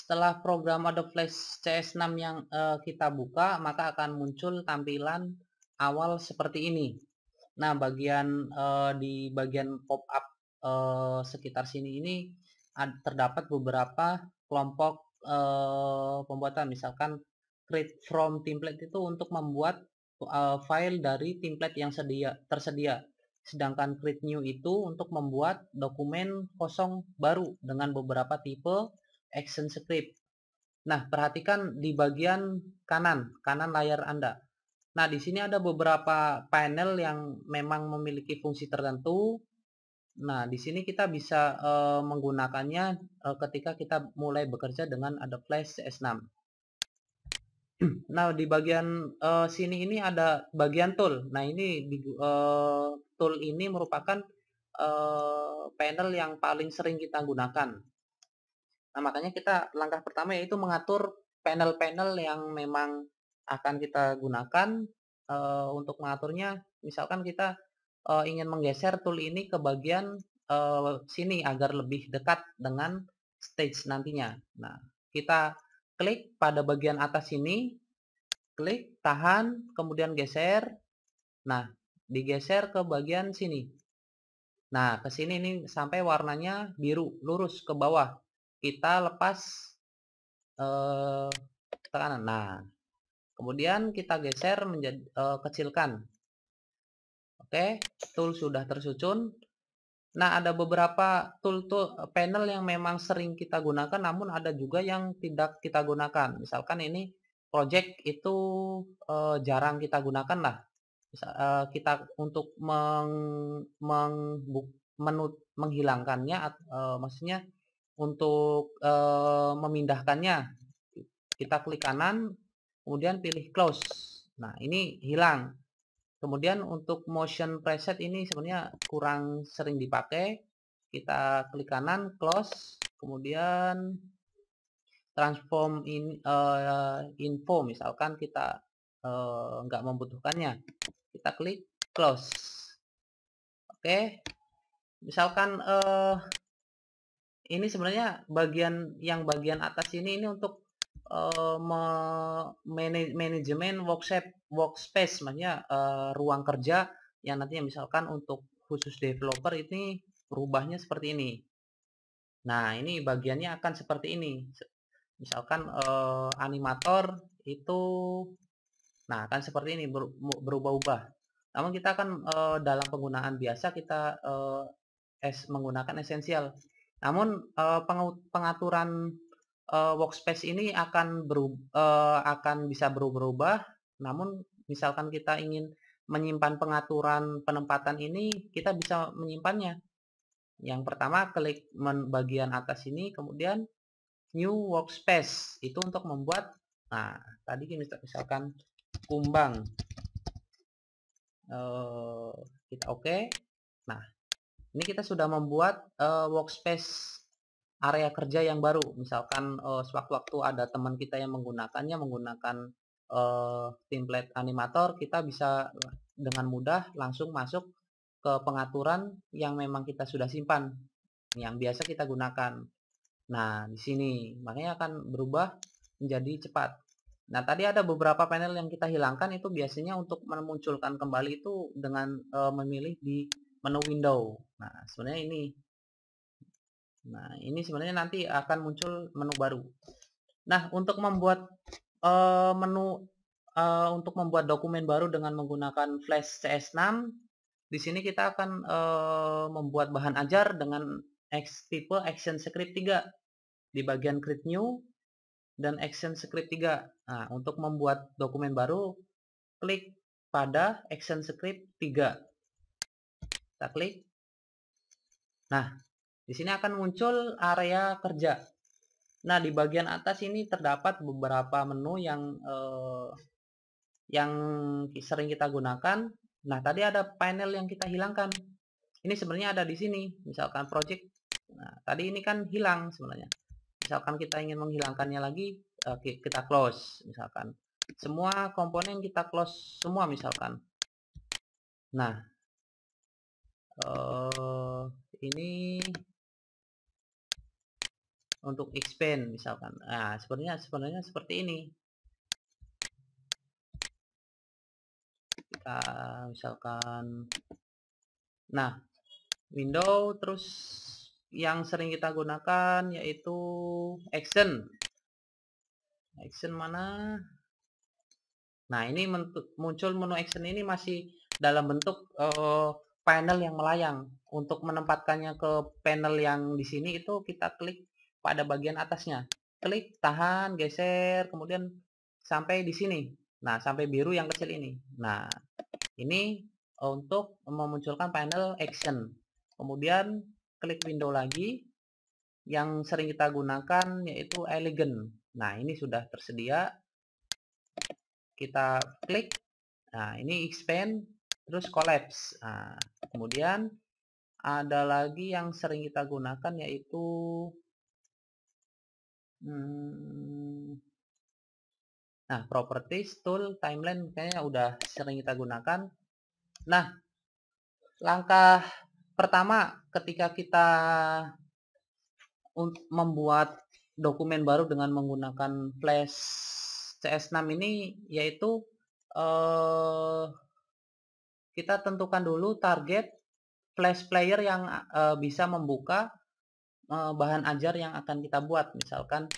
Setelah program Adobe Flash CS6 yang kita buka, maka akan muncul tampilan awal seperti ini. Nah, di bagian pop-up sekitar sini ini terdapat beberapa kelompok pembuatan. Misalkan create from template itu untuk membuat file dari template yang tersedia. Sedangkan create new itu untuk membuat dokumen kosong baru dengan beberapa tipe action script. Nah, perhatikan di bagian kanan layar Anda. Nah, di sini ada beberapa panel yang memang memiliki fungsi tertentu. Nah, di sini kita bisa menggunakannya ketika kita mulai bekerja dengan Adobe Flash CS6. Nah, di bagian sini ini ada bagian tool. Nah, ini tool ini merupakan panel yang paling sering kita gunakan. Nah, makanya langkah pertama yaitu mengatur panel-panel yang memang akan kita gunakan untuk mengaturnya. Misalkan kita ingin menggeser tool ini ke bagian sini agar lebih dekat dengan stage nantinya. Nah, kita klik pada bagian atas sini, klik, tahan, kemudian geser. Nah, digeser ke bagian sini. Nah, ke sini nih sampai warnanya biru, lurus ke bawah. Kita lepas tekanan. Nah, kemudian kita geser menjadi kecilkan. Oke, tool sudah tersusun. Nah, ada beberapa tool panel yang memang sering kita gunakan, namun ada juga yang tidak kita gunakan. Misalkan ini project itu jarang kita gunakan lah. Kita untuk menghilangkannya, maksudnya untuk memindahkannya, kita klik kanan, kemudian pilih close. Nah, ini hilang. Kemudian untuk motion preset ini sebenarnya kurang sering dipakai. Kita klik kanan, close, kemudian transform info, misalkan kita nggak membutuhkannya, kita klik close. Oke, misalkan ini sebenarnya bagian atas ini untuk manajemen workspace, maksudnya ruang kerja yang nantinya misalkan untuk khusus developer ini berubahnya seperti ini. Nah, ini bagiannya akan seperti ini. Misalkan animator itu, nah akan seperti ini berubah-ubah. Namun kita akan dalam penggunaan biasa kita menggunakan esensial. Namun pengaturan workspace ini akan bisa berubah-ubah. Namun misalkan kita ingin menyimpan pengaturan penempatan ini, kita bisa menyimpannya. Yang pertama klik bagian atas ini, kemudian new workspace itu untuk membuat. Nah, tadi misalkan kumbang, kita oke. Nah, ini kita sudah membuat workspace area kerja yang baru. Misalkan sewaktu-waktu ada teman kita yang menggunakan template animator, kita bisa dengan mudah langsung masuk ke pengaturan yang memang kita sudah simpan, yang biasa kita gunakan. Nah, di sini makanya akan berubah menjadi cepat. Nah, tadi ada beberapa panel yang kita hilangkan, itu biasanya untuk memunculkan kembali itu dengan memilih di menu window. Nah, sebenarnya ini. Nah, ini sebenarnya nanti akan muncul menu baru. Nah, untuk membuat untuk membuat dokumen baru dengan menggunakan Flash CS6, di sini kita akan membuat bahan ajar dengan tipe Action Script 3 di bagian Create New dan Action Script 3. Nah, untuk membuat dokumen baru, klik pada Action Script 3. Kita klik. Nah, di sini akan muncul area kerja. Nah, di bagian atas ini terdapat beberapa menu yang sering kita gunakan. Nah, tadi ada panel yang kita hilangkan. Ini sebenarnya ada di sini. Misalkan project. Nah, tadi ini kan hilang sebenarnya. Misalkan kita ingin menghilangkannya lagi, kita close. Misalkan semua komponen kita close semua misalkan. Nah, ini untuk expand misalkan. Nah, sebenarnya seperti ini. Kita misalkan, nah, window, terus yang sering kita gunakan yaitu action. Action mana? Nah, ini muncul menu action ini masih dalam bentuk panel yang melayang. Untuk menempatkannya ke panel yang di sini itu kita klik pada bagian atasnya. Klik, tahan, geser, kemudian sampai di sini. Nah, sampai biru yang kecil ini. Nah, ini untuk memunculkan panel action. Kemudian klik window lagi. Yang sering kita gunakan yaitu elegant. Nah, ini sudah tersedia. Kita klik. Nah, ini expand, terus collapse. Nah, kemudian ada lagi yang sering kita gunakan yaitu nah, properties, tool, timeline kayaknya udah sering kita gunakan. Nah, langkah pertama ketika kita membuat dokumen baru dengan menggunakan Flash CS6 ini yaitu kita tentukan dulu target Flash player yang bisa membuka bahan ajar yang akan kita buat. Misalkan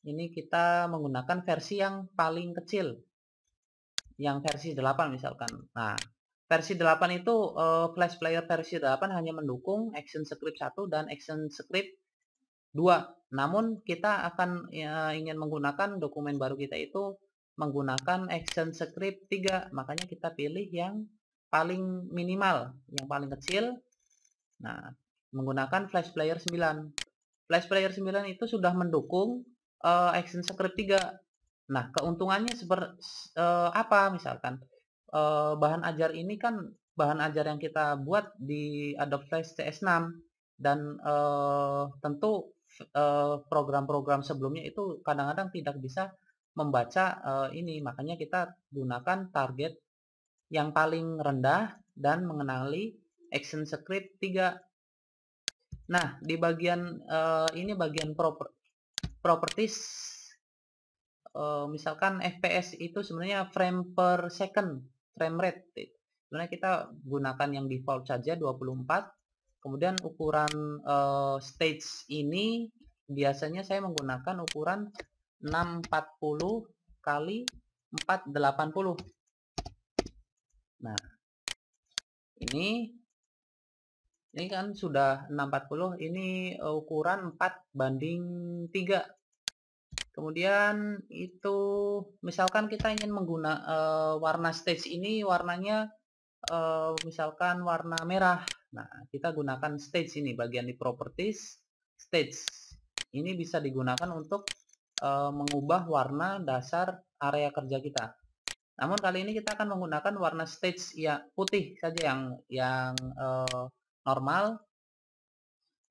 ini kita menggunakan versi yang paling kecil, yang versi 8 misalkan. Nah, versi 8 itu Flash player versi 8 hanya mendukung ActionScript 1 dan ActionScript 2. Namun kita akan ingin menggunakan dokumen baru kita itu menggunakan ActionScript 3. Makanya kita pilih yang paling minimal, yang paling kecil. Nah, menggunakan Flash Player 9. Flash Player 9 itu sudah mendukung ActionScript 3. Nah, keuntungannya seperti apa? Misalkan bahan ajar ini kan bahan ajar yang kita buat di Adobe Flash CS6 dan tentu program-program sebelumnya itu kadang-kadang tidak bisa membaca ini. Makanya kita gunakan target yang paling rendah dan mengenali ActionScript 3. Nah, di bagian ini bagian properties, misalkan FPS itu sebenarnya frame per second, frame rate. Sebenarnya kita gunakan yang default saja 24. Kemudian ukuran stage ini biasanya saya menggunakan ukuran 640 kali 480. Nah, ini kan sudah 640, ini ukuran 4:3. Kemudian itu misalkan kita ingin menggunakan warna stage ini warnanya misalkan warna merah. Nah, kita gunakan stage ini, bagian di properties, stage. Ini bisa digunakan untuk mengubah warna dasar area kerja kita. Namun kali ini kita akan menggunakan warna stage ya putih saja yang normal.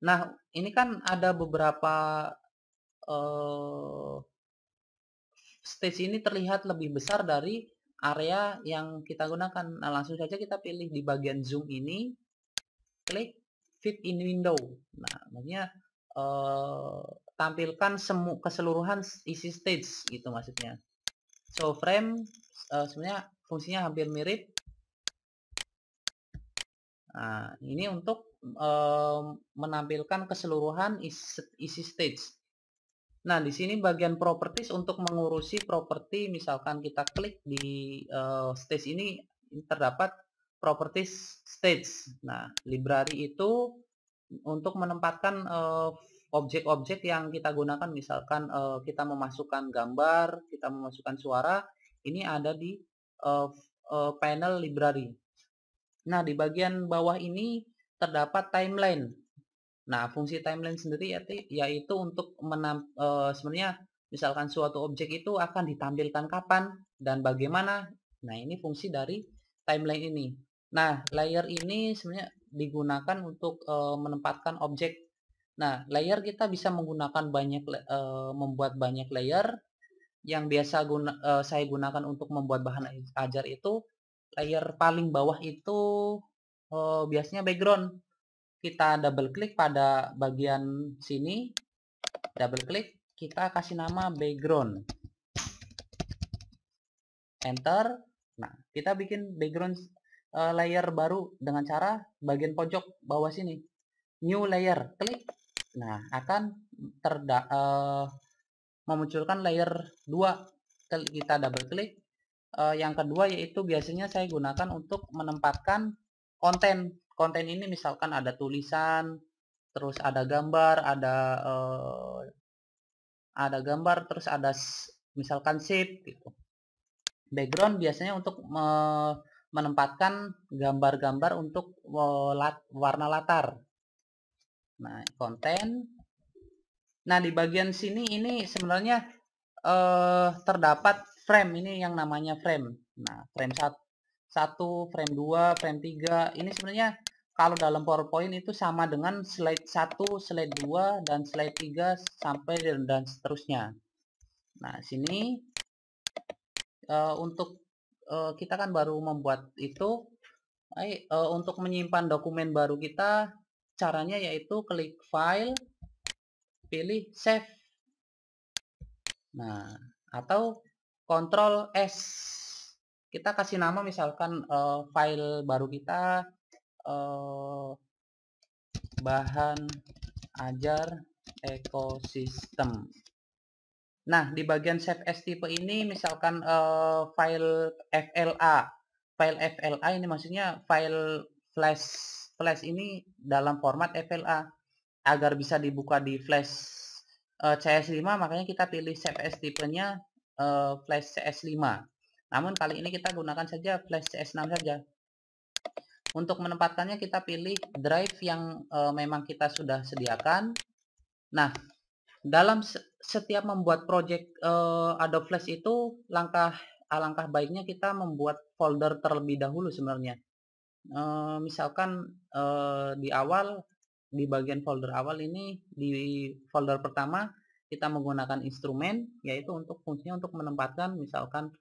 Nah, ini kan ada beberapa stage ini terlihat lebih besar dari area yang kita gunakan. Nah, langsung saja kita pilih di bagian zoom ini, klik fit in window. Nah, maksudnya tampilkan keseluruhan isi stage gitu maksudnya. Show frame sebenarnya fungsinya hampir mirip. Nah, ini untuk menampilkan keseluruhan isi stage. Nah, di sini bagian properties untuk mengurusi properti, misalkan kita klik di stage ini terdapat properties stage. Nah, library itu untuk menempatkan objek-objek yang kita gunakan, misalkan kita memasukkan gambar, kita memasukkan suara, ini ada di panel library. Nah, di bagian bawah ini terdapat timeline. Nah, fungsi timeline sendiri yaitu untuk sebenarnya misalkan suatu objek itu akan ditampilkan kapan dan bagaimana. Nah, ini fungsi dari timeline ini. Nah, layer ini sebenarnya digunakan untuk menempatkan objek. Nah, layer kita bisa menggunakan membuat banyak layer. Yang biasa saya gunakan untuk membuat bahan ajar itu layer paling bawah itu biasanya background. Kita double klik pada bagian sini, double klik, kita kasih nama background, enter. Nah, kita bikin background layer baru dengan cara bagian pojok bawah sini, new layer, klik. Nah, akan memunculkan layer 2. Kita double klik. Yang kedua yaitu biasanya saya gunakan untuk menempatkan konten. Konten ini misalkan ada tulisan, terus ada gambar, ada gambar, terus ada misalkan shape gitu. Background biasanya untuk menempatkan gambar-gambar untuk warna latar. Nah, konten. Nah, di bagian sini ini sebenarnya terdapat frame, ini yang namanya frame. Nah, frame 1, frame 2, frame 3. Ini sebenarnya kalau dalam PowerPoint itu sama dengan slide 1, slide 2, dan slide 3 sampai dan seterusnya. Nah, sini untuk kita kan baru membuat itu. Untuk menyimpan dokumen baru kita, caranya yaitu klik file, pilih save. Nah, atau Ctrl S. Kita kasih nama misalkan file baru kita bahan ajar ekosistem. Nah, di bagian save as tipe ini misalkan file FLA. File FLA ini maksudnya file flash ini dalam format FLA. Agar bisa dibuka di flash CS5, makanya kita pilih save as tipenya flash CS5. Namun kali ini kita gunakan saja flash CS6 saja. Untuk menempatkannya kita pilih drive yang memang kita sudah sediakan. Nah, dalam setiap membuat project Adobe Flash itu alangkah baiknya kita membuat folder terlebih dahulu sebenarnya. Misalkan di bagian folder awal ini, di folder pertama kita menggunakan instrumen, yaitu untuk fungsinya untuk menempatkan misalkan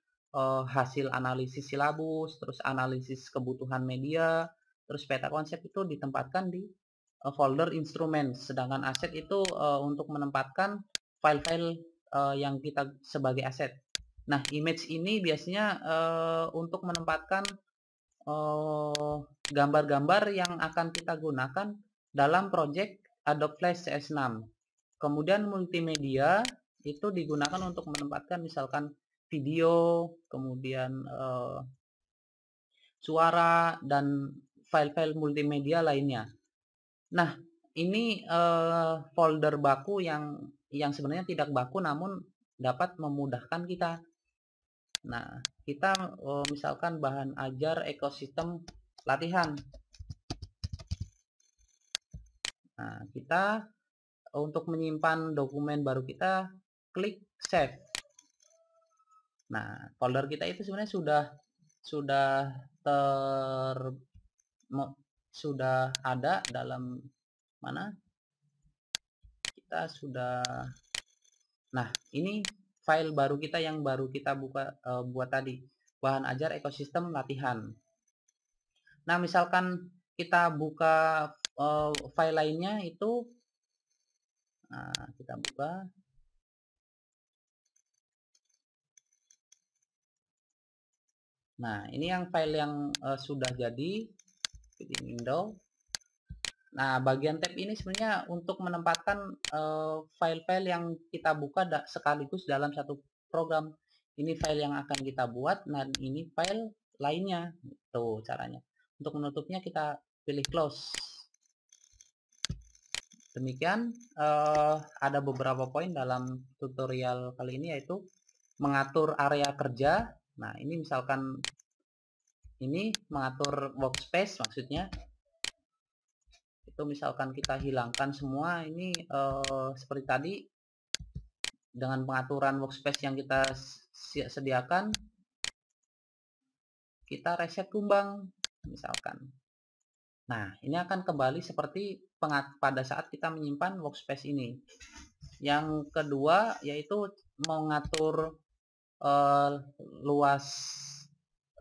hasil analisis silabus, terus analisis kebutuhan media, terus peta konsep itu ditempatkan di folder instrumen. Sedangkan aset itu untuk menempatkan file-file yang kita sebagai aset. Nah, image ini biasanya untuk menempatkan gambar-gambar yang akan kita gunakan dalam project Adobe Flash CS6. Kemudian multimedia itu digunakan untuk menempatkan misalkan video, kemudian suara, dan file-file multimedia lainnya. Nah, ini folder baku yang sebenarnya tidak baku namun dapat memudahkan kita. Nah, kita misalkan bahan ajar ekosistem latihan. Nah, kita untuk menyimpan dokumen baru kita klik save. Nah, folder kita itu sebenarnya sudah ada dalam mana? Kita sudah. Nah, ini file baru kita yang baru kita buat tadi, bahan ajar ekosistem latihan. Nah, misalkan kita buka file lainnya itu, nah, kita buka. Nah, ini yang file yang sudah jadi, bikin window. Nah, bagian tab ini sebenarnya untuk menempatkan file-file yang kita buka sekaligus dalam satu program. Ini file yang akan kita buat, dan ini file lainnya. Itu caranya. Untuk menutupnya kita pilih close. Demikian ada beberapa poin dalam tutorial kali ini, yaitu mengatur area kerja. Nah, ini misalkan ini mengatur workspace maksudnya. Itu misalkan kita hilangkan semua ini seperti tadi dengan pengaturan workspace yang kita sediakan, kita reset kumbang misalkan. Nah, ini akan kembali seperti pada saat kita menyimpan workspace ini. Yang kedua yaitu mengatur luas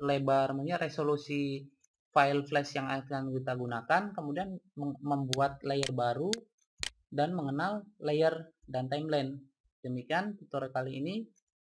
lebar, resolusi file flash yang akan kita gunakan, kemudian membuat layer baru dan mengenal layer dan timeline. Demikian tutorial kali ini.